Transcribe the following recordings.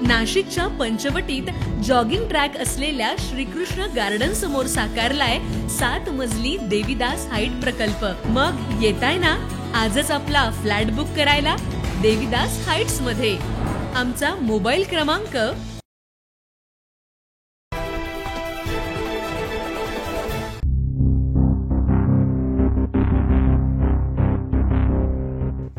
नाशिकच्या पंचवटीत jogging track असलेल्या Shrikrishna garden समोर साकारलाय 7 मजली देवीदास हाईट प्रकल्प। मग येताय ना आजच आपला फ्लॅट बुक करायला देवीदास हाईट्स मध्ये। आमचा मोबाईल क्रमांक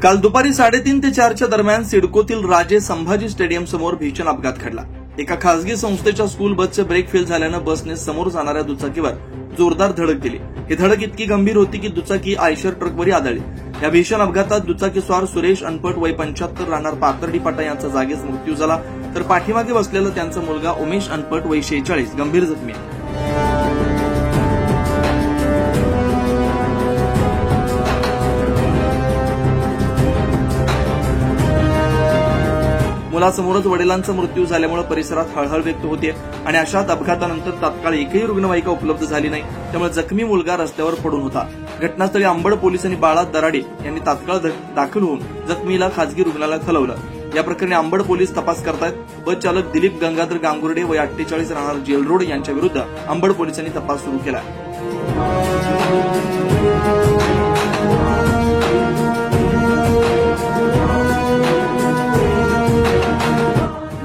काल दुपारी 3:30 ते 4च्या दरम्यान सिडकोतील राजे संभाजी स्टेडियम समोर भीषण अपघात घडला। एका खासगी संस्थेच्या स्कूल बसचे ब्रेक फेल झाल्यानं बसने समोर जाणाऱ्या दुचाकीवर जोरदार धडक दिली। ही धडक इतकी गंभीर होती की दुचाकी आयशर ट्रकवरही आदळली। या भीषण अपघातात दुचाकीस्वार सुरेश अनपट वय 75 राहणार पाथर्डी पाटा यांचा जागीच मृत्यू झाला, तर पाठीमागे बसलेला त्यांचा मुलगा उमेश अनपट वय 46 गंभीर जखमी आहे। मुलासमोरच वडिलांचा मृत्यू झाल्यामुळे परिसरात हळहळ व्यक्त होते आणि अशात अपघातानंतर तात्काळ एकही रुग्णवाहिका उपलब्ध झाली नाही, त्यामुळे जखमी मुलगा रस्त्यावर पडून होता। घटनास्थळी अंबड पोलीस आणि बाळा दराडे यांनी तात्काळ दाखल होऊन जखमीला खासगी रुग्णालयात हलवलं। या प्रकरणी अंबड पोलीस तपास करतायत। बस चालक दिलीप गंगाधर गांगुर्डे वय 48 राहणार जेल रोड यांच्या विरुद्ध अंबड पोलिसांनी तपास सुरू केला।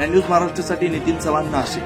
न्यूज महाराष्ट्रासाठी नितीन चव्हाण, नाशिक।